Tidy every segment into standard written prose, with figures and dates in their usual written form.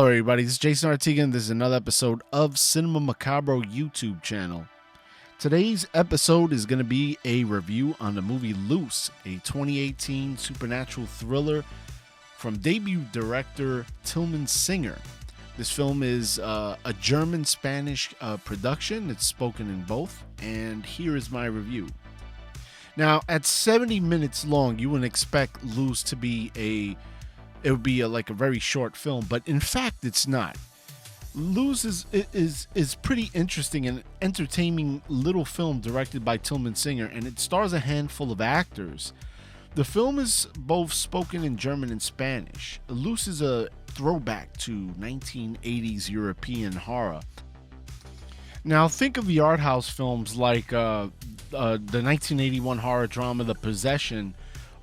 everybody. This is Jason Artiga, and this is another episode of Cinema Macabro YouTube channel. Today's episode is going to be a review on the movie LUZ, a 2018 supernatural thriller from debut director Tilman Singer. This film is a German-Spanish production. It's spoken in both, and here is my review. Now, at 70 minutes long, you wouldn't expect LUZ to be like a very short film, but in fact it's not. LUZ is pretty interesting and entertaining little film directed by Tilman Singer, and it stars a handful of actors. The film is both spoken in German and Spanish. LUZ is a throwback to 1980s European horror. Now think of the art house films like the 1981 horror drama The Possession,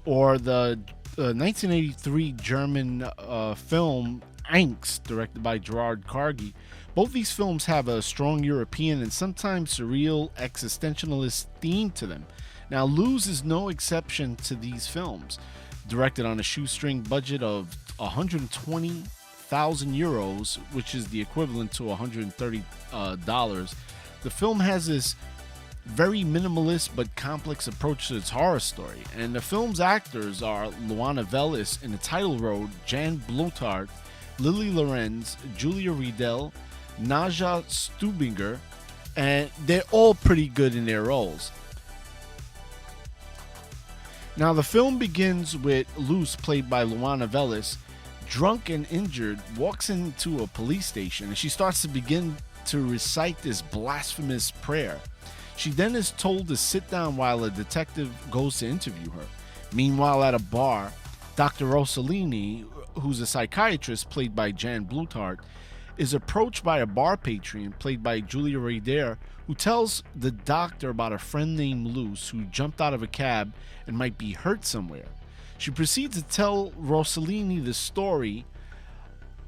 or the 1983 German film Angst, directed by Gerard Kargi. Both these films have a strong European and sometimes surreal existentialist theme to them. Now, LUZ is no exception to these films. Directed on a shoestring budget of 120,000 euros, which is the equivalent to $130, the film has this very minimalist but complex approach to its horror story, and the film's actors are Luana Velez in the title role, Jan Blotart, Lily Lorenz, Julia Riedel, Naja Stubinger, and they're all pretty good in their roles. Now the film begins with Luz, played by Luana Velez, drunk and injured, walks into a police station, and she starts to begin to recite this blasphemous prayer. She then is told to sit down while a detective goes to interview her. Meanwhile, at a bar, Dr. Rossellini, who's a psychiatrist played by Jan Blotart, is approached by a bar patron played by Julia Riedel, who tells the doctor about a friend named Luz who jumped out of a cab and might be hurt somewhere. She proceeds to tell Rossellini the story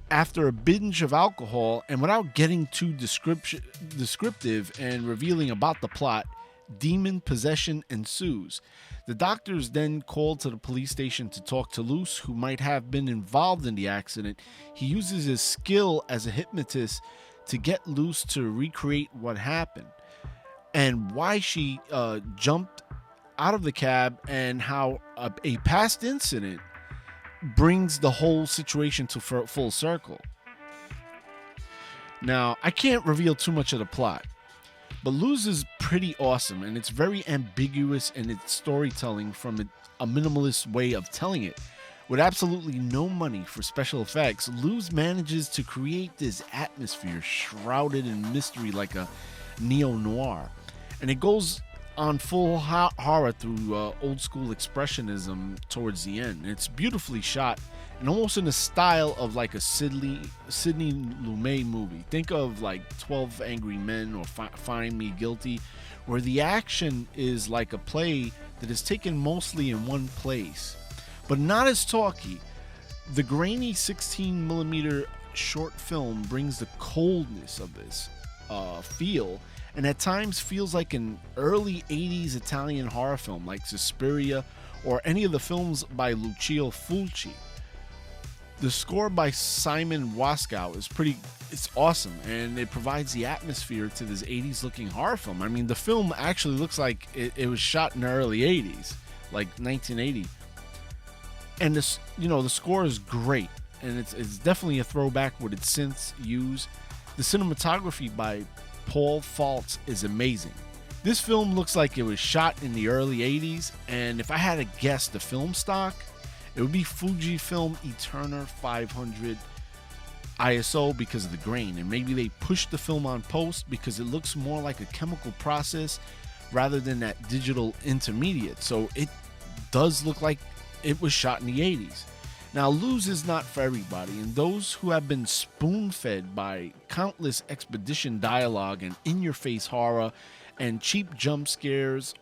after a binge of alcohol, and without getting too descriptive and revealing about the plot, demon possession ensues. The doctor is then called to the police station to talk to Luz, who might have been involved in the accident. He uses his skill as a hypnotist to get Luz to recreate what happened and why she jumped out of the cab, and how a past incident brings the whole situation to full circle. Now, I can't reveal too much of the plot, but LUZ is pretty awesome, and it's very ambiguous in its storytelling from a minimalist way of telling it. With absolutely no money for special effects, LUZ manages to create this atmosphere shrouded in mystery like a neo-noir, and it goes on full horror through old school expressionism towards the end. It's beautifully shot and almost in the style of like a Sidney Lumet movie. Think of like 12 Angry Men or Find Me Guilty, where the action is like a play that is taken mostly in one place, but not as talky. The grainy 16mm short film brings the coldness of this feel, and at times feels like an early 80s Italian horror film like Suspiria or any of the films by Lucio Fulci. The score by Simon Waskow it's awesome, and it provides the atmosphere to this 80s looking horror film. I mean, the film actually looks like it was shot in the early 80s, like 1980. And this, the score is great, and it's definitely a throwback with its synths used. The cinematography by Paul Faltz is amazing. This film looks like it was shot in the early 80s, and if I had to guess the film stock, it would be Fujifilm Eterna 500 ISO because of the grain, and maybe they pushed the film on post because it looks more like a chemical process rather than that digital intermediate, so it does look like it was shot in the 80s. Now, LUZ is not for everybody, and those who have been spoon-fed by countless expedition dialogue and in-your-face horror and cheap jump scares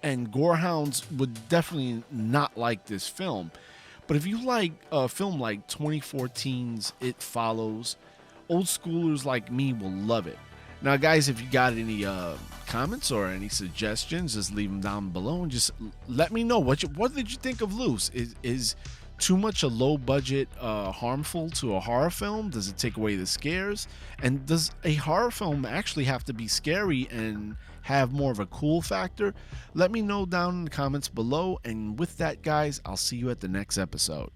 and gorehounds would definitely not like this film. But if you like a film like 2014's It Follows, old schoolers like me will love it. Now, guys, if you got any comments or any suggestions, just leave them down below and just let me know what did you think of LUZ. Is too much a low budget harmful to a horror film? Does it take away the scares? And does a horror film actually have to be scary and have more of a cool factor? Let me know down in the comments below. And with that, guys, I'll see you at the next episode.